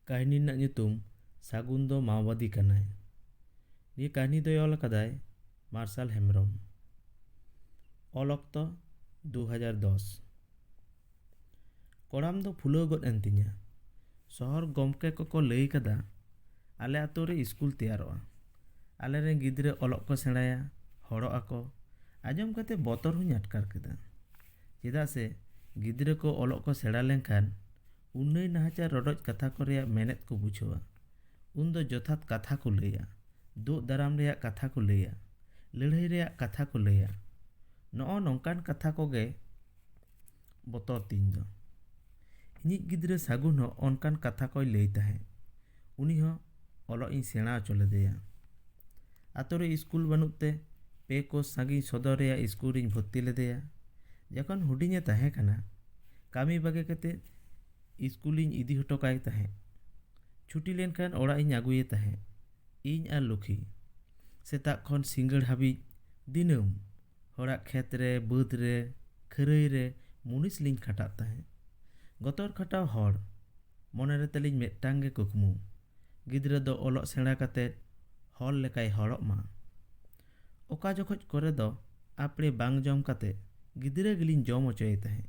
ᱠᱟᱹᱦᱱᱤ ᱨᱮᱱᱟᱜ ᱧᱩᱛᱩᱢ ᱥᱟᱹᱜᱩᱱ ᱫᱚ ᱢᱟओᱵᱟᱫী ᱠᱟᱱᱟᱭ। ᱱᱤᱭᱟᱹ ᱠᱟᱹᱦᱱᱤ ᱫᱚᱭ ᱚᱞ ᱟᱠᱟᱫᱟᱭ ᱢᱟᱨᱥᱟᱞ ᱦᱮᱢᱵᱨᱚᱢ। ᱚᱞ ᱚᱠᱛᱚ 2010। ᱠᱚᱲᱟᱢ ᱫᱚ ᱯᱷᱩᱞᱟᱹᱣ ᱜᱚᱫ ᱮᱱ ᱛᱤᱧᱟ। ᱥᱚᱦᱚᱨ ᱜᱚᱢᱠᱮ ᱠᱚᱠᱚ ᱞᱟᱹᱭ ᱠᱟᱫᱟ ᱟᱞᱮ ᱟᱛᱳ ᱨᱮ ᱤᱥᱠᱩᱞ ᱛᱮᱭᱟᱨᱚᱜᱼᱟ। ᱟᱞᱮᱨᱮᱱ ᱜᱤᱫᱽᱨᱟᱹ ᱚᱞᱚᱜ ᱠᱚ ᱥᱮᱬᱟᱭᱟ, ᱦᱚᱲᱚᱜ ᱟᱠᱚ। ᱟᱸᱡᱚᱢ ᱠᱟᱛᱮ ᱵᱚᱛᱚᱨ ᱦᱚᱧ ᱟᱴᱠᱟᱨ ᱠᱮᱫᱟ। ᱪᱮᱫᱟᱜ ᱥᱮ ᱜᱤᱫᱽᱨᱟᱹ ᱠᱚ ᱚᱞᱚᱜ ᱠᱚ ᱥᱮᱬᱟ লেনᱠᱷᱟᱱ ᱩᱱᱟᱹᱭ ᱱᱟᱦᱟᱪᱟᱨ ᱨᱚᱰᱚᱡ ᱠᱟᱛᱷᱟ ᱠᱚ ᱨᱮᱭᱟᱜ ᱢᱮᱱᱮᱫ ᱠᱚ ᱵᱩᱡᱷᱟᱹᱣᱟ। ᱩᱱᱫᱚ ᱡᱚᱛᱷᱟᱛ ᱠᱟᱛᱷᱟ ᱠᱚ ᱞᱟᱹᱭᱟ, ᱫᱳᱜ ᱫᱟᱨᱟᱢ ᱨᱮᱭᱟᱜ ᱠᱟᱛᱷᱟ ᱠᱚ ᱞᱟᱹᱭᱟ, ᱞᱟᱹᱲᱦᱟᱹᱭ ᱨᱮᱭᱟᱜ ᱠᱟᱛᱷᱟ ᱠᱚ ᱞᱟᱹᱭᱟ। ᱱᱚᱜᱼᱚ ᱱᱚᱝᱠᱟᱱ ᱠᱟᱛᱷᱟ ᱠᱚᱜᱮ ᱵᱚᱛᱚᱨ ᱛᱤᱧ ᱫᱚ। ᱤᱧᱤᱡ ᱜᱤᱫᱽᱨᱟᱹ ᱥᱟᱹᱜᱩᱱ ᱦᱚᱸ ᱚᱱᱠᱟᱱ ᱠᱟᱛᱷᱟ ᱠᱚᱭ ᱞᱟᱹᱭ ᱛᱟᱦᱮᱸᱫ। ᱩᱱᱤ ᱦᱚᱸ ᱚᱞᱚᱜ ᱤᱧ ᱥᱮᱬᱟ ᱦᱚᱪᱚ ᱞᱮᱫᱮᱭᱟ। ᱟᱛᱳ ᱨᱮ ᱤᱥᱠᱩᱞ ᱵᱟᱹᱱᱩᱜ ᱛᱮ 2 ᱠᱳᱥ ᱥᱟᱺᱜᱤᱧ ᱥᱚᱫᱚᱨ ᱨᱮᱭᱟᱜ ᱤᱥᱠᱩᱞ ᱨᱤᱧ ᱵᱷᱚᱨᱛᱤ ᱞᱮᱫᱮᱭᱟ। ᱡᱚᱠᱷᱚᱱ ᱦᱩᱰᱤᱧᱮ ᱛᱟᱦᱮᱸ ᱠᱟᱱᱟ, ᱠᱟᱹᱢᱤ ᱵᱟᱹᱜᱤ ᱠᱟᱛᱮ ᱤᱥᱠᱩᱞᱤᱧ ᱤᱫᱤ ᱦᱚᱴᱚ ᱠᱟᱭ ᱛᱟᱦᱮᱸᱫ। ᱪᱷᱩᱴᱤ ᱞᱮᱱᱠᱷᱟᱱ ᱚᱲᱟᱜ ᱤᱧ ᱟᱹᱜᱩᱭᱮ ᱛᱟᱦᱮᱸᱫ, ᱤᱧ ᱟᱨ ᱞᱩᱠᱷᱤ। ᱥᱮᱛᱟᱜ ᱠᱷᱚᱱ ᱥᱤᱸᱜᱟᱹᱲ ᱦᱟᱹᱵᱤᱡ ᱫᱤᱱᱟᱹᱢ ᱦᱚᱲᱟᱜ ᱠᱷᱮᱛ ᱨᱮ, ᱵᱟᱹᱫᱽ ᱨᱮ, ᱠᱷᱟᱹᱨᱟᱹᱭ ᱨᱮ ᱢᱩᱱᱤᱥ ᱞᱤᱧ ᱠᱷᱟᱴᱟᱜ ᱛᱟᱦᱮᱸᱫ। ᱜᱚᱛᱚᱨ ᱠᱷᱟᱴᱟᱣ ᱦᱚᱲ, ᱢᱚᱱᱮᱨᱮ ᱛᱟᱹᱞᱤᱧ ᱢᱤᱫᱴᱟᱝ ᱜᱮ ᱠᱩᱠᱢᱩ, ᱜᱤᱫᱽᱨᱟᱹ ᱫᱚ ᱚᱞᱚᱜ ᱥᱮᱬᱟ ᱠᱟᱛᱮᱫ ᱦᱚᱲ ᱞᱮᱠᱟᱭ ᱦᱚᱲᱚᱜ ᱢᱟ। ᱚᱠᱟ ᱡᱚᱠᱷᱚᱡ ᱠᱚᱨᱮ ᱫᱚ ᱟᱯᱲᱮ ᱵᱟᱝ ᱡᱚᱢ ᱠᱟᱛᱮ ᱜᱤᱫᱽᱨᱟᱹ ᱜᱮᱞᱤᱧ ᱡᱚᱢ ᱦᱚᱪᱚᱭᱮ ᱛᱟᱦᱮᱸᱫ।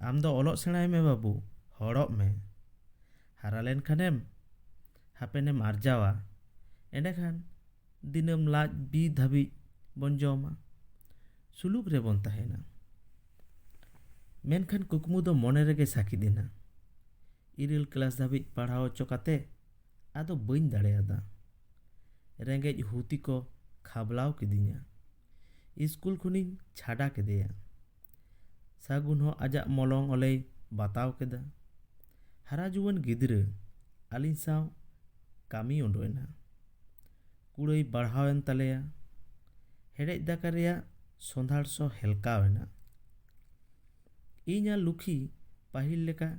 ᱟᱢ ᱫᱚ ᱚᱞᱚᱜ ᱥᱮᱬᱟᱭ ᱢᱮ ᱵᱟᱹᱵᱩ, ᱦᱚᱲᱚᱜ ᱢᱮ। ᱦᱟᱨᱟ ᱞᱮᱱᱠᱷᱟᱱᱮᱢ ᱦᱟᱯᱮᱱᱮᱢ ᱟᱨᱡᱟᱣᱟ, ᱮᱸᱰᱮᱠᱷᱟᱱ ᱫᱤᱱᱟᱹᱢ ᱞᱟᱡ ᱵᱤ ᱫᱷᱟᱹᱵᱤᱡ ᱵᱚᱱ ᱡᱚᱢᱟ, ᱥᱩᱞᱩᱠ ᱨᱮᱵᱚᱱ ᱛᱟᱦᱮᱱᱟ। ᱢᱮᱱᱠᱷᱟन ᱠᱩᱠᱢᱩ ᱫᱚ ᱢᱚᱱᱮ ᱨᱮᱜᱮ ᱥᱟᱹᱠᱤᱛ ᱮᱱᱟ। 9 ᱠᱞᱟᱥ ᱫᱷᱟᱹᱵᱤᱡ ᱯᱟᱲᱦᱟᱣ ᱦᱚᱪᱚ ᱠᱟᱛᱮ ᱟᱫᱚ ᱵᱟᱹᱧ ᱫᱟᱲᱮᱭᱟᱫᱟ। ᱨᱮᱸᱜᱮᱡ ᱦᱩᱛᱤ ᱠᱚ ᱠᱷᱟᱵᱞᱟᱣ ᱠᱤᱫᱤᱧᱟ। ᱤᱥᱠᱩᱞ ᱠᱷᱚᱱᱤᱧ ᱪᱷᱟᱰᱟ ᱠᱮᱫᱮᱭᱟ। ᱥᱟᱹᱜᱩᱱ ᱦᱚᱸ ᱟᱡᱟᱜ ᱢᱚᱞᱚᱝ ᱚᱞᱮᱭ ᱵᱟᱛᱟᱣ ᱠᱮᱫᱟ। ᱦᱟᱨᱟ ᱡᱩᱣᱟᱹᱱ ᱜᱤᱫᱽᱨᱟᱹ ᱟᱹᱞᱤᱧ ᱥᱟᱶ ᱠᱟᱹᱢᱤ ᱩᱰᱩᱠ ᱮᱱᱟ। ᱠᱩᱲᱟᱹᱭ ᱵᱟᱲᱦᱟᱣᱮᱱ ᱛᱟᱞᱮᱭᱟ। ᱦᱮᱰᱮᱡ ᱫᱟᱠᱟ ᱨᱮᱭᱟᱜ ᱥᱚᱸᱫᱷᱟᱲ ᱥᱚ ᱦᱮᱞᱠᱟᱣ ᱮᱱᱟ। ᱤᱧ ᱟᱨ ᱞᱩᱠᱷᱤ ᱯᱟᱹᱦᱤᱞ ᱞᱮᱠᱟ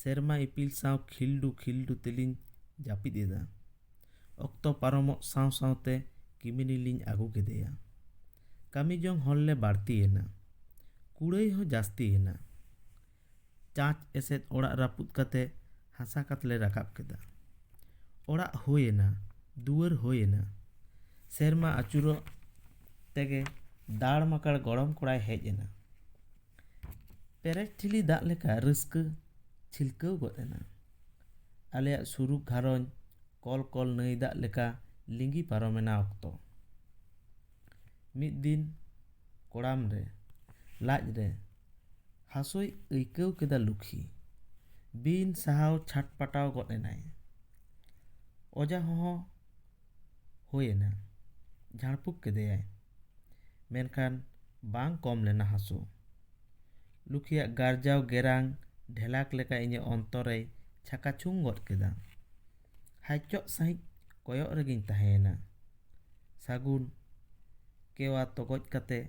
ᱥᱮᱨᱢᱟ ᱤᱯᱤᱞ ᱥᱟᱶ ᱠᱷᱤᱞᱰᱩ ᱠᱷᱤᱞᱰᱩ ᱛᱮᱞᱤᱧ ᱡᱟᱹᱯᱤᱫ ᱮᱫᱟ। ᱚᱠᱛᱚ ᱯᱟᱨᱚᱢᱚᱜ ᱥᱟᱶ ᱥᱟᱶᱛᱮ ᱠᱤᱢᱤᱱᱤ ᱞᱤᱧ ᱟᱹᱜᱩ ᱠᱮᱫᱮᱭᱟ। ᱠᱟᱹᱢᱤ ᱡᱚᱝ ᱦᱚᱲᱞᱮ ᱵᱟᱹᱲᱛᱤᱭᱮᱱᱟ। ᱠᱩᱲᱟᱹᱭ ᱦᱚᱸ ᱡᱟᱹᱥᱛᱤᱭᱮᱱᱟ। ᱪᱟᱸᱪ ᱮᱥᱮᱫ ᱚᱲᱟᱜ ᱨᱟᱹᱯᱩᱫ ᱠᱟᱛᱮ ᱦᱟᱥᱟ ᱠᱟᱛ ᱞᱮ ᱨᱟᱠᱟᱵ ᱠᱮᱫᱟ। ᱚᱲᱟᱜ ᱦᱩᱭᱮᱱᱟ, ᱫᱩᱣᱟᱹᱨ ᱦᱩᱭᱮᱱᱟ। ᱥᱮᱨᱢᱟ ᱟᱹᱪᱩᱨᱚᱜ ᱛᱮᱜᱮ ᱫᱟᱲ ᱢᱟᱠᱟᱲ ᱜᱚᱲᱚᱢ ᱠᱚᱲᱟᱭ ᱦᱮᱡ ᱮᱱᱟ। ᱯᱮᱨᱮᱡ ᱴᱷᱤᱞᱤ ᱫᱟᱜ ᱞᱮᱠᱟ ᱨᱟᱹᱥᱠᱟᱹ ᱪᱷᱤᱞᱠᱟᱹᱣ ᱜᱚᱫ ᱮᱱᱟ। ᱟᱞᱮᱭᱟᱜ ᱥᱩᱨᱩᱠ ᱜᱷᱟᱨᱚᱸᱡᱽ ᱠᱚᱞ ᱠᱚᱞ ᱱᱟᱹᱭ ᱫᱟᱜ ᱞᱮᱠᱟ ᱞᱤᱸᱜᱤ ᱯᱟᱨᱚᱢᱮᱱᱟ ᱚᱠᱛᱚ। ᱢᱤᱫ ᱫᱤᱱ ᱠᱚᱲᱟᱢ ᱨᱮ, ᱞᱟᱡ ᱨᱮ ᱦᱟᱹᱥᱩᱭ ᱟᱹᱭᱠᱟᱹᱣ ᱠᱮᱫᱟ ᱞᱩᱠᱷᱤ। ᱵᱤᱱ ᱥᱟᱦᱟᱣ ᱪᱷᱟᱴᱯᱟᱴᱟᱣ ᱜᱚᱫ ᱮᱱᱟᱭ। ᱚᱡᱷᱟ ᱦᱚᱦᱚ ᱦᱩᱭᱮᱱᱟ, ᱡᱷᱟᱲᱯᱷᱩᱸᱠ ᱠᱮᱫᱮᱭᱟᱭ। ᱢᱮᱱᱠᱷᱟᱱ ᱵᱟᱝ ᱠᱚᱢ ᱞᱮᱱᱟ ᱦᱟᱹᱥᱩ। ᱞᱩᱠᱷᱤᱭᱟᱜ ᱜᱟᱨᱡᱟᱣ ᱜᱮᱨᱟᱝ ᱰᱷᱮᱞᱟᱠ ᱞᱮᱠᱟ ᱤᱧᱟᱹᱜ ᱚᱱᱛᱚᱨᱮᱭ ᱪᱷᱟᱠᱟᱪᱷᱩᱸᱜ ᱜᱚᱫ ᱠᱮᱫᱟ। ᱦᱟᱭᱪᱚᱜ ᱥᱟᱺᱦᱤᱡ ᱠᱚᱭᱚᱜ ᱨᱮᱜᱤᱧ ᱛᱟᱦᱮᱸᱭᱮᱱᱟ। ᱥᱟᱹᱜᱩᱱ ᱠᱮᱣᱟ ᱛᱚᱜᱚᱡ ᱠᱟᱛᱮ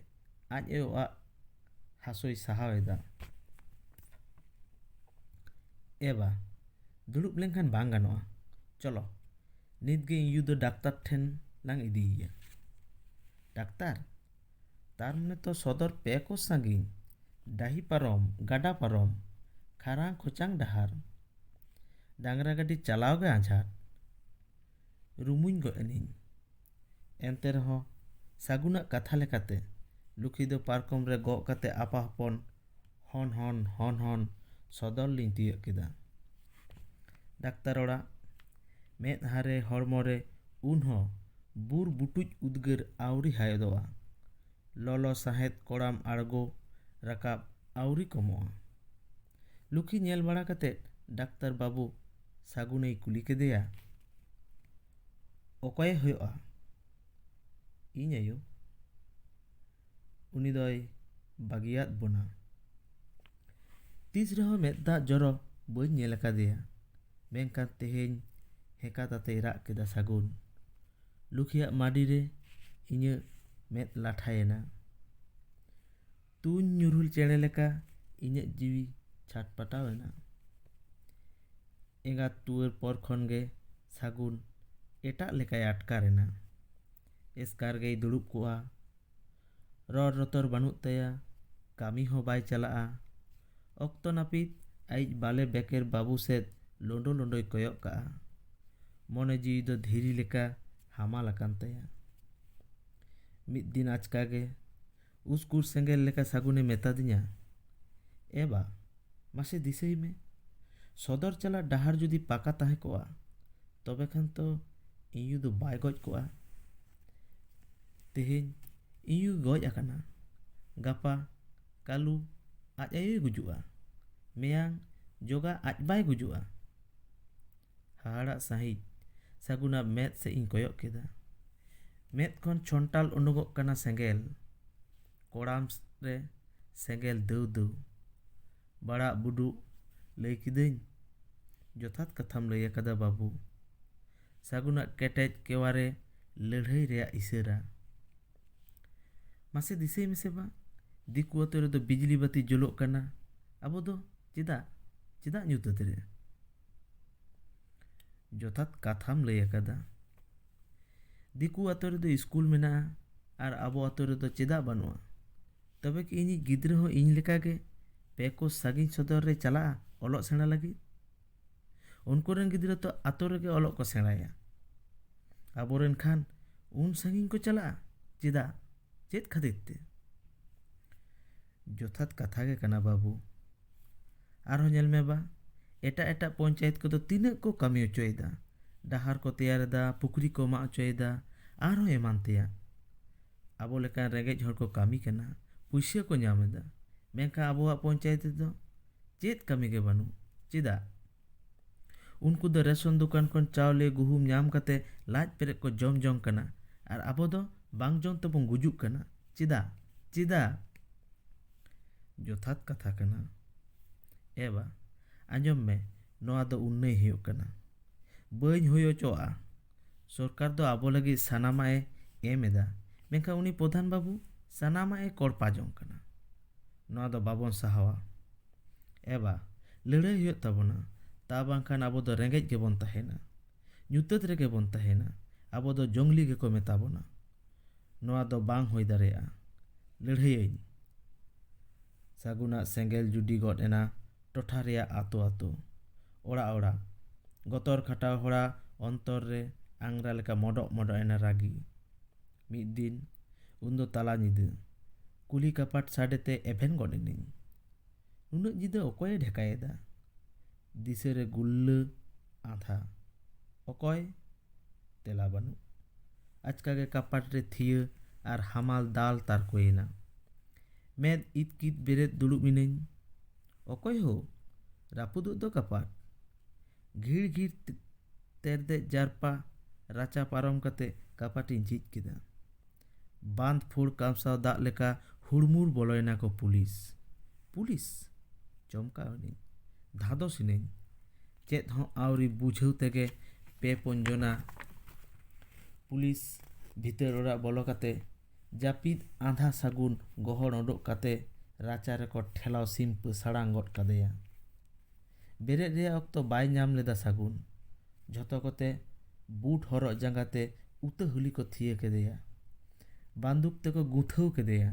ᱟᱡ ᱟᱭᱳᱣᱟᱜ ᱦᱟᱹᱥᱩᱭ ᱥᱟᱦᱟᱣ ᱮᱫᱟ। ᱮᱵᱟ, ᱫᱩᱲᱩᱵ ᱞᱮᱱᱠᱷᱟᱱ ᱵᱟᱝ ᱜᱟᱱᱚᱜᱼᱟ, ᱪᱚᱞᱚ ᱱᱤᱛᱜᱮ ᱤᱧ ᱭᱩ ᱫᱚ ᱰᱟᱠᱛᱟᱨ ᱴᱷᱮᱱ ᱞᱟᱝ ᱤᱫᱤᱭᱮᱭᱟ। ᱰᱟᱠᱛᱟᱨ? ᱛᱟᱨ ᱢᱟᱱᱮ ᱛᱚ ᱥᱚᱫᱚᱨ 2 ᱠᱳᱥ ᱥᱟᱺᱜᱤᱧ, ᱰᱟᱹᱦᱤ ᱯᱟᱨᱚᱢ, ᱜᱟᱰᱟ ᱯᱟᱨᱚᱢ, ᱠᱷᱟᱨᱟᱝ ᱠᱷᱚᱪᱟᱝ ᱰᱟᱦᱟᱨ, ᱰᱟᱝᱨᱟ ᱜᱟᱹᱰᱤ ᱪᱟᱞᱟᱣ ᱜᱮ ᱟᱸᱡᱷᱟᱴ। ᱨᱩᱢᱩᱧ ᱜᱚᱫ ᱮᱱᱟᱹᱧ। ᱮᱱᱛᱮ ᱨᱮᱦᱚᱸ ᱥᱟᱹᱜᱩᱱᱟᱜ ᱠᱟᱛᱷᱟ ᱞᱮᱠᱟᱛᱮ ᱞᱩᱠᱷᱤ ᱫᱚ ᱯᱟᱨᱠᱚᱢ ᱨᱮ ᱜᱚᱜ ᱠᱟᱛᱮ ᱟᱯᱟ ᱦᱚᱯᱚᱱ ᱦᱚᱱ ᱦᱚᱱ ᱦᱚᱱ ᱦᱚᱱ ᱥᱚᱫᱚᱨ ᱞᱤᱧ ᱛᱤᱭᱳᱜ ᱠᱮᱫᱟ। ᱰᱟᱠᱛᱟᱨ ᱚᱲᱟᱜ। ᱢᱮᱫᱦᱟ ᱨᱮ, ᱦᱚᱲᱢᱚ ᱨᱮ ᱩᱱᱦᱚᱸ ᱵᱩᱨ ᱵᱩᱴᱩᱡ ᱩᱫᱽᱜᱟᱹᱨ ᱟᱹᱣᱨᱤ ᱦᱟᱭᱚᱫᱚᱜᱼᱟ। ᱞᱚᱞᱚ ᱥᱟᱦᱮᱸᱫ ᱠᱚᱲᱟᱢ ᱟᱬᱜᱚ ᱨᱟᱠᱟᱵ ᱟᱹᱣᱨᱤ ᱠᱚᱢᱚᱜᱼᱟ। ᱞᱩᱠᱷᱤ ᱧᱮᱞ ᱵᱟᱲᱟ ᱠᱟᱛᱮ ᱰᱟᱠᱛᱟᱨ ᱵᱟᱹᱵᱩ ᱥᱟᱹᱜᱩᱱᱮ ᱠᱩᱞᱤ ᱠᱮᱫᱮᱭᱟ, ᱚᱠᱚᱭᱮ ᱦᱩᱭᱩᱜᱼᱟ? ᱤᱧ ᱟᱭᱳ। ᱩᱱᱤ ᱫᱚᱭ ᱵᱟᱹᱜᱤᱭᱟᱫ ᱵᱚᱱᱟ। ᱛᱤᱥ ᱨᱮᱦᱚᱸ ᱢᱮᱫ ᱫᱟᱜ ᱡᱚᱨᱚ ᱵᱟᱹᱧ ᱧᱮᱞ ᱟᱠᱟᱫᱮᱭᱟ। ᱢᱮᱱᱠᱷᱟᱱ ᱛᱮᱦᱮᱧ ᱦᱮᱸᱠᱟ ᱟᱛᱮᱭ ᱨᱟᱜ ᱠᱮᱫᱟ ᱥᱟᱹᱜᱩᱱ। ᱞᱩᱠᱷᱤᱭᱟᱜ ᱢᱟᱹᱰᱤᱨᱮ ᱤᱧᱟᱹᱜ ᱢᱮᱫ ᱞᱟᱴᱷᱟᱭᱮᱱᱟ। ᱛᱩᱧ ᱧᱩᱨᱦᱩᱞ ᱪᱮᱬᱮ ᱞᱮᱠᱟ ᱤᱧᱟᱹᱜ ᱡᱤᱣᱤ ᱪᱷᱟᱴᱯᱟᱴᱟᱣ ᱮᱱᱟ। ᱮᱸᱜᱟᱛ ᱴᱩᱣᱟᱹᱨ ᱯᱚᱨ ᱠᱷᱚᱱ ᱜᱮ ᱥᱟᱹᱜᱩᱱ ᱮᱴᱟᱜ ᱞᱮᱠᱟᱭ ᱟᱴᱠᱟᱨ ᱮᱱᱟ। ᱮᱥᱠᱟᱨ ᱜᱮᱭ ᱫᱩᱲᱩᱵ ᱠᱚᱜᱼᱟ, ᱨᱚᱲ ᱨᱚᱛᱚᱲ ᱵᱟᱹᱱᱩᱜ ᱛᱟᱭᱟ, ᱠᱟᱹᱢᱤ ᱦᱚᱸ ᱵᱟᱭ ᱪᱟᱞᱟᱜᱼᱟ। ᱚᱠᱛᱚ ᱱᱟᱹᱯᱤᱛ ᱟᱭᱤᱡ ᱵᱟᱞᱮ ᱵᱮᱠᱮᱨ ᱵᱟᱹᱵᱩ ᱥᱮᱫ लोंडो लोंडोय कयग काआ मने जीवी दो धीरी लेका हामाल आकान ताया। मिद दिन आचकागे उसकुर सेंगेल लेका सागुने मेता दिया, ए बा मासे दिसई में सदर चला डाहार जुदी पाका ताहे कोआ तबे खान तो इयू दो बाय गज कोआ। तेहेन इयू गज आकाना, गापा कालू आज आयो गुजुआ, मेयांग जोगा आज बाय गुजुआ। हाड़ा साहिज सागुना मेद से इन कोयग केदा। मेद खन छंटाल उडुगोग काना सेंगेल, कोड़ाम रे सेंगेल दौ दौ। बड़ा बुडू लई किदईं, जथात कथाम लई आकादा बाबू। सागुना केटेज केवारे लड़ाई रे इशारा। मासे दिसई मेसे बा दिकु अतो रे दो बिजली बत्ती जुलोग काना, आबो दो चेदा ᱧᱩᱛᱟᱹᱛ रे। जथात काथाम लई आकादा। दिकु अतो रे दो स्कूल मेना आर आबो अतो रे दो चेदा बानुआ। तबे कि इनी गिद्रा हो इन लेका गे पे को सागिन सदर रे चला ओलोग सेणा लगी। उनकोरेन गिद्रा तो अतो रे गे ओलोग को सेणाया। आबोरेन खान उन सागिन को चला चेदा चेद खातिर ते। जथात कथा गे कना बाबू। आरो नेल में बा एटा एटा पंचायत को तो तीन को कमी उचोयदा, डाहार को तैयार दा, पुकुरी को मा उचोयदा आरो एमान तेया। आबो लेका रेंगेज हर को कमी कना, पुइसा को ᱧᱟᱢᱮᱫᱟ, मेनखा आबोआ पंचायत दो चेद कमी गे बानु चेदा। उनको दो रेशन दुकान खन चावले गुहुम ᱧᱟᱢ कते लाज पेरे को जम जम कना आर आबो दो बांग जम तबon गुजुग कना चेदा। जथात कथा कना। एबा आंजम में नोआ दो उन्नय हुयुग कना, बाñ हुयो चोआ। सरकार दो आबो लगी सानामा ए एम एदा, मेनखा उनी प्रधान बाबू सानामा ए कोड़पा जंग कना। नोआ दो बाबन साहावा। एबा लड़ाई हुयुग ताबोना, ता बांखान आबो दो रेंगेज गेबन तहेना, ᱧᱩᱛᱟᱹᱛ रे गेबन तहेना, आबो दो जंगली गे को मेताबोना। नोआ दो बांग होई दारेया, लड़ाई सागुना सेंगेल जुडी गड एना टोठा रेया आतो आतो, ओड़ा ओड़ा गतर खटाव होड़ा अंतर रे आंगरा लेका मडक मडक एना रागी। मिद दिन उन्दो ताला निदा कुली कपाट साडेते एभेन गड एनिन। नुनक जिदा अकय ढेकायेदा, दिसे रे गुल्ल आधा, अकय तेला बानु। आचकागे कपाट रे थिया आर हामाल दाल तारकोयेना। मेद इतकित बेरेद दुड़ुब मिनाइन, अकय हो रापुदुग दो कपाट। घिड़ घिड़ तेरदे जारपा राचा पारम कते कपाटिन झिज केदा। बांध फुड़ कामसाव दाग लेका हुड़मुड़ बोलोयना को पुलिस चमकावनी धादोसिनेन। चेद हों आवरी बुझाव तेगे पे पंजना पुलिस भीतर ओरा बोलो कते जापिद आधा सागुन गहड़ ओडोक कते राचा रेको ठेलाव सिम्प सड़ांग गड कादेया। बेरेद रेया अक्तो बाय ᱧᱟᱢ लेदा सागुन, झोतो कोते बूट हरक जांगाते उता हुली को थिया केदेया। बांदुक तेको गुथाव केदेया।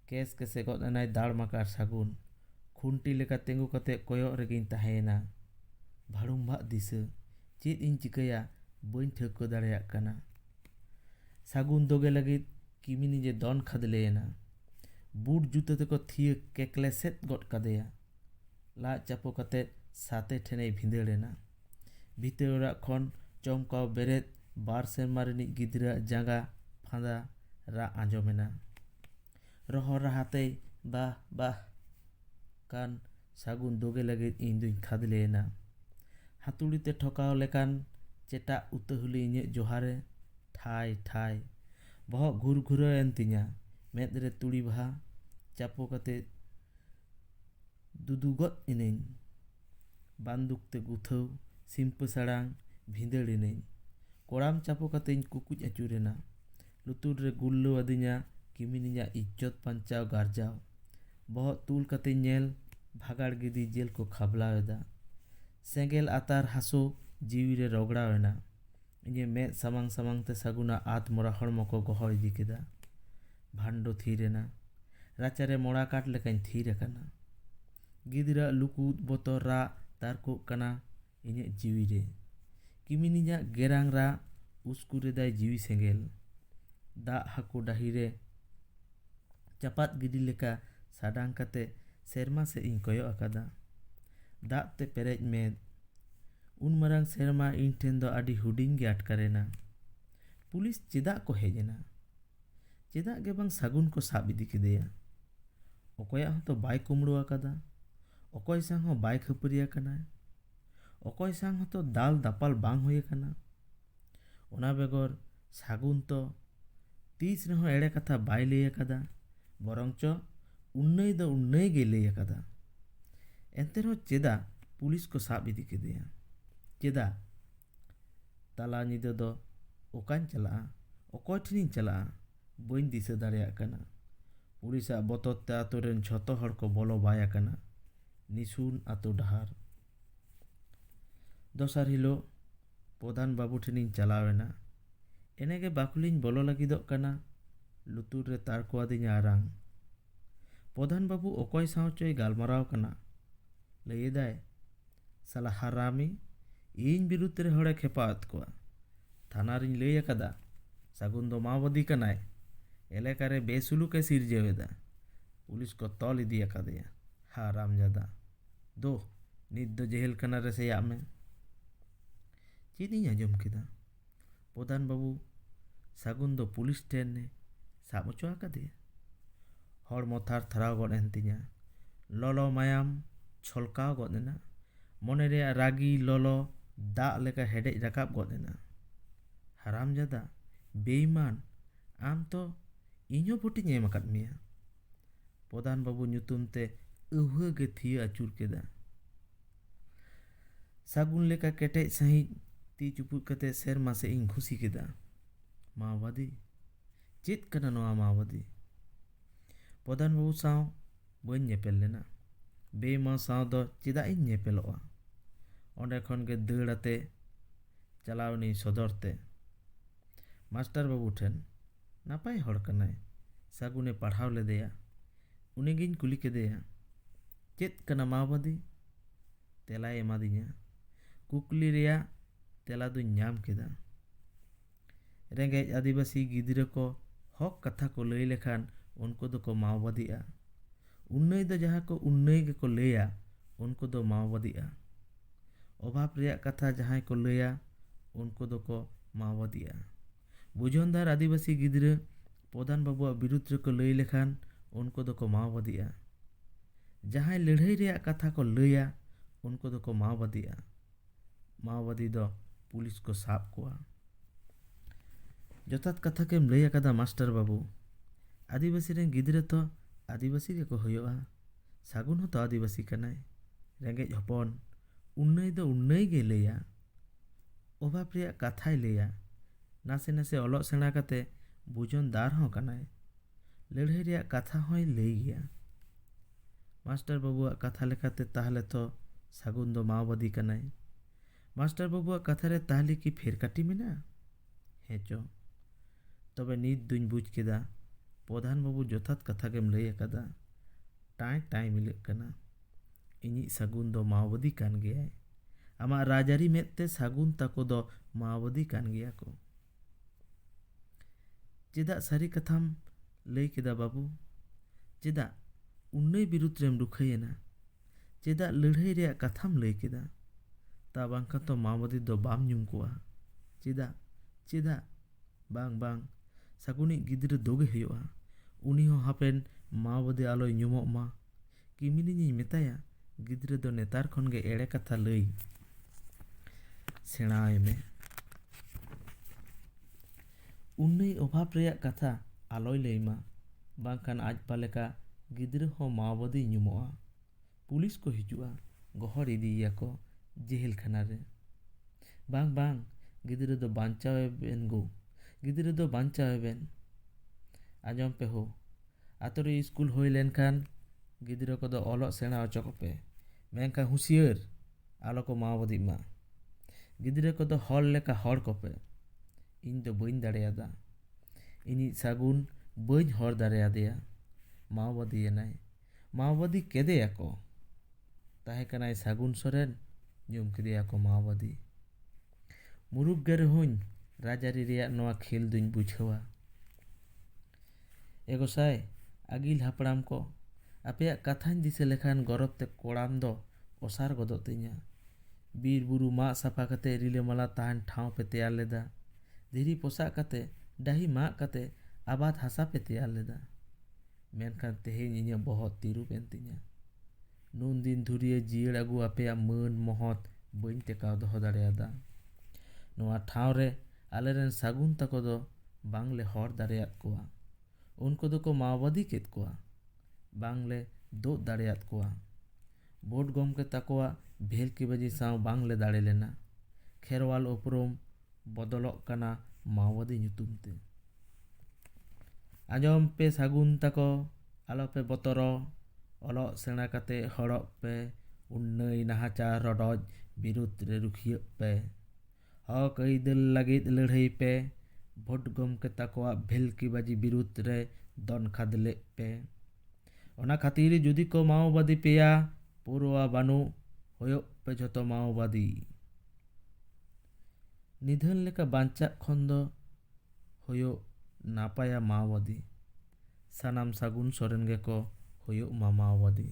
केस केसे गड एनाय दाड़ माकार सागुन, खुंटी लेका तेंगु कते कोयग रेगिन ताहेना। भाड़ुम्भा दिसा चेद इन चिकाया बाñ ठेको दाड़ेयाग काना। सागुन दोगे लगिद किमिनी जे दन खादलेना। बूट जुता तेको थिया केकले सेत गड कादेया। लाज चापो कते साते ठेने भिंदड़ेना। भीतर ओराग खन चमकाव बेरेद बार सेरमा रिनिज गिद्रा जांगा फांदा रा आंजमेना। रहो राहाते बाह बाह कान सागुन दोगे लगिद इन दुñ खादलेना। हातुड़ीते ठोकाव लेकान चेटा उतहुली इᱧᱟᱹᱜ जोहारे ठाय ठाय। बहक घुर घुरायन तिᱧᱟ, मेद रे तुड़ी बहा चापो कते दुदुगत इनेन। बांदुक ते गुथाव सिम्प सड़ांग भिंदड़ इनेन। कोड़ाम चापो कते कुकुज अचुरेना। लुतुर रे गुल्लो अदिᱧᱟ किमिनिᱧa इज्जत पंचाव गारजाव। बहक तुल कते नेल भागाड़ गिदी जेल को खाबलावेदा। सेंगेल आतार हासो जीवी रे रगड़ावेना। इᱧे मेद सामांग सामांग ते सागुना आत मोरा हड़मो को गहड़ इदी केदा। भांडो थीरेना। राचारे मोड़ा काट लेकाñ थीर अकाना। गिदरा लुकुद बोतर रा ᱛᱟᱨᱠᱚᱜ ᱠᱟᱱᱟ ᱤᱧᱟᱹᱜ ᱡᱤᱣᱤ ᱨᱮ, ᱠᱤᱢᱤᱱᱤᱧᱟᱜ ᱜᱮᱨᱟᱝ ᱨᱟᱜ ᱩᱥᱠᱩᱨᱮᱫᱟᱭ ᱡᱤᱣᱤ ᱥᱮᱸᱜᱮᱞ, ᱫᱟᱜ ᱦᱟᱹᱠᱩ ᱰᱟᱹᱦᱤ ᱨᱮ ᱪᱟᱯᱟᱫ ᱜᱤᱰᱤ ᱞᱮᱠᱟ ᱥᱟᱰᱟᱝ ᱠᱟᱛᱮ ᱥᱮᱨᱢᱟ ᱥᱮᱫ ᱤᱧ ᱠᱚᱭᱚᱜ ᱟᱠᱟᱫᱟ, ᱫᱟᱜ ᱛᱮ ᱯᱮᱨᱮᱡ ᱢᱮᱫ, ᱩᱱ ᱢᱟᱨᱟᱝ ᱥᱮᱨᱢᱟ ᱤᱧ ᱴᱷᱮᱱ ᱫᱚ ᱟᱹᱰᱤ ᱦᱩᱰᱤᱧ ᱜᱮ ᱟᱴᱠᱟᱨᱮᱱᱟ᱾ ᱯᱩᱞᱤᱥ ᱪᱮᱫᱟᱜ ᱠᱚ ᱦᱮᱡ ᱮᱱᱟ? ᱪᱮᱫᱟᱜ ᱜᱮ ᱵᱟᱝ ᱥᱟᱹᱜᱩᱱ ᱠᱚ ᱥᱟᱵ ᱤᱫᱤ ᱠᱮᱫᱮᱭᱟ? ᱚᱠᱚᱭᱟᱜ ᱦᱚᱸᱛᱚ ᱵᱟᱭ ᱠᱩᱢᱲᱩ ᱟᱠᱟᱫᱟ, ᱚᱠᱚᱭ ᱥᱟᱶ ᱦᱚᱸ ᱵᱟᱭ ᱠᱷᱟᱹᱯᱟᱹᱨᱤ ᱟᱠᱟᱱᱟ, ᱚᱠᱚᱭ ᱥᱟᱶ ᱦᱚᱸᱛᱚ ᱫᱟᱞ ᱫᱟᱯᱟᱞ ᱵᱟᱝ ᱦᱩᱭ ᱟᱠᱟᱱᱟ᱾ ᱚᱱᱟ ᱵᱮᱜᱚᱨ ᱥᱟᱹᱜᱩᱱ ᱛᱚ ᱛᱤᱥ ᱨᱮᱦᱚᱸ ᱮᱲᱮ ᱠᱟᱛᱷᱟ ᱵᱟᱭ ᱞᱟᱹᱭ ᱟᱠᱟᱫᱟ, ᱵᱚᱨᱚᱝᱪᱚ ᱩᱱᱱᱟᱹᱭ ᱫᱚ ᱩᱱᱱᱟᱹᱭ ᱜᱮᱭ ᱞᱟᱹᱭ ᱟᱠᱟᱫᱟ᱾ ᱮᱱᱛᱮ ᱨᱮᱦᱚᱸ ᱪᱮᱫᱟᱜ ᱯᱩᱞᱤᱥ ᱠᱚ ᱥᱟᱵ ᱤᱫᱤ ᱠᱮᱫᱮᱭᱟ? ᱪᱮᱫᱟᱜ? ᱛᱟᱞᱟ ᱧᱤᱫᱟᱹ ᱫᱚ ᱚᱠᱟᱧ ᱪᱟᱞᱟᱜᱼᱟ, ᱚᱠᱚᱭ ᱴᱷᱮᱱᱤᱧ ᱪᱟᱞᱟᱜᱼᱟ, ᱵᱟᱹᱧ ᱫᱤᱥᱟᱹ ᱫᱟᱲᱮᱭᱟᱜ ᱠᱟᱱᱟ᱾ ᱯᱩᱞᱤᱥᱟᱜ ᱵᱚᱛᱚᱨ ᱛᱮ ᱟᱛᱳ ᱨᱮᱱ ᱡᱷᱚᱛᱚ ᱦᱚᱲ ᱠᱚ ᱵᱚᱞᱚ ᱵᱟᱭ ᱟᱠᱟᱱᱟ ᱱᱤᱥᱩᱱ ᱟᱛᱳ ᱰᱟᱦᱟᱨ᱾ ᱫᱚᱥᱟᱨ ᱦᱤᱞᱳᱜ ᱯᱨᱚᱫᱷᱟᱱ ᱵᱟᱹᱵᱩ ᱴᱷᱮᱱᱤᱧ ᱪᱟᱞᱟᱣ ᱮᱱᱟ᱾ ᱮᱱᱮᱜᱮ ᱵᱟᱠᱩᱞᱤᱧ ᱵᱚᱞᱚ ᱞᱟᱹᱜᱤᱫᱚᱜ ᱠᱟᱱᱟ, ᱞᱩᱛᱩᱨ ᱨᱮ ᱛᱟᱨᱠᱚ ᱟᱹᱫᱤᱧᱟ ᱟᱨᱟᱝ᱾ ᱯᱨᱚᱫᱷᱟᱱ ᱵᱟᱹᱵᱩ ᱚᱠᱚᱭ ᱥᱟᱶ ᱪᱚᱭ ᱜᱟᱞᱢᱟᱨᱟᱣ ᱠᱟᱱᱟ, ᱞᱟᱹᱭᱮᱫᱟᱭ, ᱥᱟᱞᱟ ᱦᱟᱨᱟᱢᱤ, ᱤᱧ ᱵᱤᱨᱩᱫᱽ ᱨᱮ ᱦᱚᱲᱮ ᱠᱷᱮᱯᱟᱣᱮᱫ ᱠᱚᱣᱟ, ᱛᱷᱟᱱᱟ ᱨᱤᱧ ᱞᱟᱹᱭ ᱟᱠᱟᱫᱟ, ᱥᱟᱹᱜᱩᱱ ᱫᱚ ᱢᱟᱣᱵᱟᱫᱤ ᱠᱟᱱᱟᱭ, ᱮᱞᱟᱠᱟᱨᱮ ᱵᱮᱥᱩᱞᱩᱠᱮ ᱥᱤᱨᱡᱟᱹᱣ ᱮᱫᱟ, ᱯᱩᱞᱤᱥ ᱠᱚ ᱛᱚᱞ ᱤᱫᱤ ᱟᱠᱟᱫᱮᱭᱟ, ᱦᱟᱨᱟᱢᱡᱟᱫᱟ, ᱫᱳ ᱱᱤᱛ ᱫᱚ ᱡᱮᱦᱮᱞ ᱠᱷᱟᱱᱟ ᱨᱮ ᱥᱮᱭᱟᱜ ᱢᱮ᱾ ᱪᱮᱫ ᱤᱧ ᱟᱸᱡᱚᱢ ᱠᱮᱫᱟ? ᱯᱨᱚᱫᱷᱟᱱ ᱵᱟᱹᱵᱩ ᱥᱟᱹᱜᱩᱱ ᱫᱚ ᱯᱩᱞᱤᱥ ᱴᱷᱮᱱᱮ ᱥᱟᱵ ᱦᱚᱪᱚ ᱟᱠᱟᱫᱮᱭᱟ? ᱦᱚᱲᱢᱚ ᱛᱷᱟᱨ ᱛᱷᱟᱨᱟᱣ ᱜᱚᱫ ᱮᱱ ᱛᱤᱧᱟ, ᱞᱚᱞᱚ ᱢᱟᱭᱟᱢ ᱪᱷᱚᱞᱠᱟᱣ ᱜᱚᱫ ᱮᱱᱟ, ᱢᱚᱱᱮ ᱨᱮᱭᱟᱜ ᱨᱟᱹᱜᱤ ᱞᱚᱞᱚ ᱫᱟᱜ ᱞᱮᱠᱟ ᱦᱮᱰᱮᱡ ᱨᱟᱠᱟᱵ ᱜᱚᱫ ᱮᱱᱟ᱾ ᱦᱟᱨᱟᱢᱡᱟᱫᱟ, ᱵᱮᱭᱤᱢᱟᱱ, ᱟᱢ ᱛᱚ ᱤᱧᱦᱚᱸ ᱵᱷᱳᱴᱤᱧ ᱮᱢ ᱟᱠᱟᱫ ᱢᱮᱭᱟ᱾ ᱯᱨᱚᱫᱷᱟᱱ ᱵᱟᱹᱵᱩ ᱧᱩᱛᱩᱢ ᱛᱮ ᱟᱹᱣᱦᱟᱹ ᱜᱮ ᱛᱷᱤᱭᱟᱹ ᱟᱹᱪᱩᱨ ᱠᱮᱫᱟ᱾ ᱥᱟᱹᱜᱩᱱ ᱞᱮᱠᱟ ᱠᱮᱴᱮᱡ ᱥᱟᱺᱦᱤᱡ ᱛᱤ ᱪᱩᱯᱩᱫ ᱠᱟᱛᱮ ᱥᱮᱨᱢᱟ ᱥᱮᱫ ᱤᱧ ᱜᱷᱩᱥᱤ ᱠᱮᱫᱟ᱾ ᱢᱟᱣᱵᱟᱫᱤ? ᱪᱮᱫ ᱠᱟᱱᱟ ᱱᱚᱣᱟ ᱢᱟᱣᱵᱟᱫᱤ? ᱯᱨᱚᱫᱷᱟᱱ ᱵᱟᱹᱵᱩ ᱥᱟᱶ ᱵᱟᱹᱧ ᱧᱮᱯᱮᱞ ᱞᱮᱱᱟ, ᱵᱮᱭᱢᱟ ᱥᱟᱶ ᱫᱚ ᱪᱮᱫᱟᱜ ᱤᱧ ᱧᱮᱯᱮᱞᱚᱜᱼᱟ? ᱚᱸᱰᱮ ᱠᱷᱚᱱ ᱜᱮ ᱫᱟᱹᱲ ᱟᱛᱮ ᱪᱟᱞᱟᱣᱱᱟᱹᱧ ᱥᱚᱫᱚᱨ ᱛᱮ ᱢᱟᱥᱴᱟᱨ ᱵᱟᱹᱵᱩ ᱴᱷᱮᱱ᱾ ᱱᱟᱯᱟᱭ ᱦᱚᱲ ᱠᱟᱱᱟᱭ, ᱥᱟᱹᱜᱩᱱᱮ ᱯᱟᱲᱦᱟᱣ ᱞᱮᱫᱮᱭᱟ᱾ ᱩᱱᱤᱜᱤᱧ ᱠᱩᱞᱤ ᱠᱮᱫᱮᱭᱟ, ᱪᱮᱫ ᱠᱟᱱᱟ ᱢᱟᱣᱵᱟᱫᱤ? ᱛᱮᱞᱟᱭ ᱮᱢᱟᱫᱤᱧᱟ᱾ ᱠᱩᱠᱞᱤ ᱨᱮᱭᱟᱜ ᱛᱮᱞᱟ ᱫᱩᱧ ᱧᱟᱢ ᱠᱮᱫᱟ᱾ ᱨᱮᱸᱜᱮᱡ ᱟᱹᱫᱤᱵᱟᱹᱥᱤ ᱜᱤᱫᱽᱨᱟᱹ ᱠᱚ ᱦᱚᱠ ᱠᱟᱛᱷᱟ ᱠᱚ ᱞᱟᱹᱭ ᱞᱮᱠᱷᱟᱱ ᱩᱱᱠᱩ ᱫᱚᱠᱚ ᱢᱟᱣᱵᱟᱫᱤᱜᱼᱟ, ᱩᱱᱱᱟᱹᱭ ᱫᱚ ᱡᱟᱦᱟᱸ ko unnᱟᱹᱭ ᱜᱮᱠᱚ ᱞᱟᱹᱭᱟ ᱩᱱᱠᱩ ᱫᱚ ᱢᱟᱣᱵᱟᱫᱤᱜᱼᱟ, ᱚᱵᱷᱟᱵ ᱨᱮᱭᱟᱜ ᱠᱟᱛᱷᱟ ᱡᱟᱦᱟᱸᱭ ᱠᱚ ᱞᱟᱹᱭᱟ ᱩᱱᱠᱩ ᱫᱚᱠᱚ ᱢᱟᱣᱵᱟᱫᱤᱜᱼᱟ। ᱵᱩᱡᱷᱚᱱᱫᱟᱨ ᱟᱹᱫᱤᱵᱟᱹᱥᱤ ᱜᱤᱫᱽᱨᱟᱹ ᱯᱨᱚᱫᱷᱟᱱ ᱵᱟᱹᱵᱩᱣᱟᱜ ᱵᱤᱨᱩᱫᱽ ᱨᱮᱠᱚ ᱞᱟᱹᱭ ᱞᱮᱠᱷᱟᱱ उनको दोको माओवादीआ जहां लड़ाई रे कथा को लैया उनको दोको माओवादीआ माओवादी दो पुलिस को साब कोआ जथात कथा केम लैया कदा मास्टर बाबू आदिवासी रे गिद्रे तो आदिवासी के को होयोआ सागुन हो तो आदिवासी कनाय रेंगेज हपन उन्नय दो उन्नय गे लैया अभाव रे कथाय लैया नासे नासे अलोक सेणा कते बुझन दार हो कनाय लड़ाई रे कथा होय लै गया मास्टर बाबू कथा लेकाते ताहले तो सागुन दो माओवादी कनाय मास्टर बाबू कथा रे ताहले की फेर काटी मेना हेचो तबे नीत दुñ बुझ केदा प्रधान बाबू जथात कथा केम लैय कदा टाय टाय मिलक कना इनी सागुन दो माओवादी कान गया आमा राजारी मेते सागुन ताको दो माओवादी कान गया को चेदा सारी कथाम लैय केदा बाबू चेदा उन्नय बिरुद्ध रेम रुखायना चेदा लड़ाई रे कथाम लैय केदा ता बांका तो माओवादी दो बाम ᱧᱩᱢ कोआ चेदा चेदा बांग बांग सागुनी गिद्रे दोगे हुआ उनी हो हापेन माओवादी आलोय ᱧᱩᱢᱚᱜ मा किमिनी मेताया गिद्रे दो नेतार खन गे एड़े कथा लैय सेणाय में उन्नय अभाव रे कथा आलोय लैय मा बांखान आज पालेका गिद्रे हो माओवादी ᱧᱩᱢᱚᱜᱼᱟ पुलिस को हिजुआ गहर इदिया को जेल खाना रे बांग बांग गिद्रे दो बांचावेबेन गो गिद्रे दो बांचावेबेन आजम पे हो आतरे स्कूल होय लेनखान गिद्रे को दो ओलोक सेणा अचो पे मेनका हुसियर आलो को माओवादी मा गिद्रे को दो हर लेका हर को पे इन दो बइन दाड़ेयादा इनी सागुन बइन हर दाड़ेयादेया माओवादी एनाय माओवादी केदेया को ᱛᱟᱦᱮᱸ ᱠᱟᱱᱟᱭ ᱥᱟᱹᱜᱩᱱ ᱥᱚᱨᱮᱱ, ᱧᱩᱢ ᱠᱮᱫᱮᱭᱟᱠᱚ ᱢᱟᱣᱵᱟᱫᱤ᱾ ᱢᱩᱨᱩᱠ ᱜᱮ ᱨᱮᱦᱚᱸᱧ ᱨᱟᱡᱽᱟᱹᱨᱤ ᱨᱮᱭᱟᱜ ᱱᱚᱣᱟ ᱠᱷᱮᱞ ᱫᱩᱧ ᱵᱩᱡᱷᱟᱹᱣᱟ᱾ ᱮ ᱜᱚᱸᱥᱟᱭ, ᱟᱹᱜᱤᱞ ᱦᱟᱯᱲᱟᱢ ᱠᱚ, ᱟᱯᱮᱭᱟᱜ ᱠᱟᱛᱷᱟᱧ ᱫᱤᱥᱟᱹ ᱞᱮᱠᱷᱟᱱ ᱜᱚᱨᱚᱵᱽ ᱛᱮ ᱠᱚᱲᱟᱢ ᱫᱚ ᱚᱥᱟᱨ ᱜᱚᱫᱚᱜ ᱛᱤᱧᱟ᱾ ᱵᱤᱨ ᱵᱩᱨᱩ ᱢᱟᱜ ᱥᱟᱯᱷᱟ ᱠᱟᱛᱮ ᱨᱤᱞᱟᱹᱢᱟᱞᱟ ᱛᱟᱦᱮᱱ ᱴᱷᱟᱶ ᱯᱮ ᱛᱮᱭᱟᱨ ᱞᱮᱫᱟ᱾ ᱫᱷᱤᱨᱤ ᱯᱚᱥᱟᱜ ᱠᱟᱛᱮ ᱰᱟᱹᱦᱤ ᱢᱟᱜ ᱠᱟᱛᱮ ᱟᱵᱟᱫ ᱦᱟᱥᱟ ᱯᱮ ᱛᱮᱭᱟᱨ ᱞᱮᱫᱟ᱾ ᱢᱮᱱᱠᱷᱟᱱ ᱛᱮᱦᱮᱧ ᱤᱧᱟᱹᱜ ᱵᱚᱦᱚᱜ ᱛᱤᱨᱩᱵ ᱮᱱ ᱛᱤᱧᱟ᱾ ᱱᱩᱱ ᱫᱤᱱ ᱫᱷᱩᱨᱤᱭᱟᱹ ᱡᱤᱭᱟᱹᱲ ᱟᱹᱜᱩ ᱟᱯᱮᱭᱟᱜ ᱢᱟᱹᱱ ᱢᱚᱦᱚᱛ ᱵᱟᱹᱧ ᱴᱮᱠᱟᱣ ᱫᱚᱦᱚ ᱫᱟᱲᱮᱭᱟᱫᱟ᱾ ᱱᱚᱣᱟ ᱴᱷᱟᱶ ᱨᱮ ᱟᱞᱮᱨᱮᱱ ᱥᱟᱹᱜᱩᱱ ᱛᱟᱠᱚ ᱫᱚ ᱵᱟᱝᱞᱮ ᱦᱚᱲ ᱫᱟᱲᱮᱭᱟᱫ ᱠᱚᱣᱟ᱾ ᱩᱱᱠᱩ ᱫᱚᱠᱚ ᱢᱟᱣᱵᱟᱫᱤ ᱠᱮᱫ ᱠᱚᱣᱟ, ᱵᱟᱝᱞᱮ ᱫᱳᱜ ᱫᱟᱲᱮᱭᱟᱫ ᱠᱚᱣᱟ᱾ ᱵᱷᱳᱴ ᱜᱚᱢᱠᱮ ᱛᱟᱠᱚᱣᱟᱜ ᱵᱷᱮᱞᱠᱤᱵᱟᱹᱡᱤ ᱥᱟᱶ ᱵᱟᱝᱞᱮ ᱫᱟᱲᱮ ᱞᱮᱱᱟ᱾ ᱠᱷᱮᱨᱣᱟᱞ ᱩᱯᱨᱩᱢ ᱵᱚᱫᱚᱞᱚᱜ ᱠᱟᱱᱟ ᱢᱟᱣᱵᱟᱫᱤ ᱧᱩᱛᱩᱢ ᱛᱮ᱾ ᱟᱸᱡᱚᱢ ᱯᱮ ᱥᱟᱹᱜᱩᱱ ᱛᱟᱠᱚ, ᱟᱞᱚᱯᱮ ᱵᱚᱛᱚᱨᱚᱜ, ᱚᱞᱚᱜ ᱥᱮᱬᱟ ᱠᱟᱛᱮ ᱦᱚᱲᱚᱜ ᱯᱮ, ᱩᱱᱱᱟᱹᱭ ᱱᱟᱦᱟᱪᱟᱨ ᱨᱚᱰᱚᱡ ᱵᱤᱨᱩᱫᱽ ᱨᱮ ᱨᱩᱠᱷᱤᱭᱟᱹᱜ ᱯᱮ, ᱦᱚᱠ ᱟᱹᱭᱫᱟᱹᱨ ᱞᱟᱹᱜᱤᱫ ᱞᱟᱹᱲᱦᱟᱹᱭ ᱯᱮ, ᱵᱷᱳᱴ ᱜᱚᱢᱠᱮ ᱛᱟᱠᱚᱣᱟᱜ ᱵᱷᱮᱞᱠᱤᱵᱟᱹᱡᱤ ᱵᱤᱨᱩᱫᱽ ᱨᱮ ᱫᱚᱱ ᱠᱷᱟᱫᱽᱞᱮᱜ ᱯᱮ᱾ ᱚᱱᱟ ᱠᱷᱟᱹᱛᱤᱨ ᱡᱩᱫᱤ ᱠᱚ ᱢᱟᱣᱵᱟᱫᱤ ᱯᱮᱭᱟ, ᱯᱩᱨᱣᱟ ᱵᱟᱹᱱᱩᱜ, ᱦᱩᱭᱩᱜ ᱯᱮ ᱡᱷᱚᱛᱚ ᱢᱟᱣᱵᱟᱫᱤ᱾ ᱱᱤᱫᱷᱟᱹᱱ ᱞᱮᱠᱟ ᱵᱟᱧᱪᱟᱜ ᱠᱷᱚᱱ ᱫᱚ ᱦᱩᱭᱩᱜ ᱱᱟᱯᱟᱭᱟ ᱢᱟᱣᱵᱟᱫᱤ᱾ ᱥᱟᱱᱟᱢ ᱥᱟᱹᱜᱩᱱ ᱥᱚᱨᱮᱱ ᱜᱮᱠᱚ ᱦᱩᱭᱩᱜ ᱢᱟ ᱢᱟᱣᱵᱟᱫᱤ᱾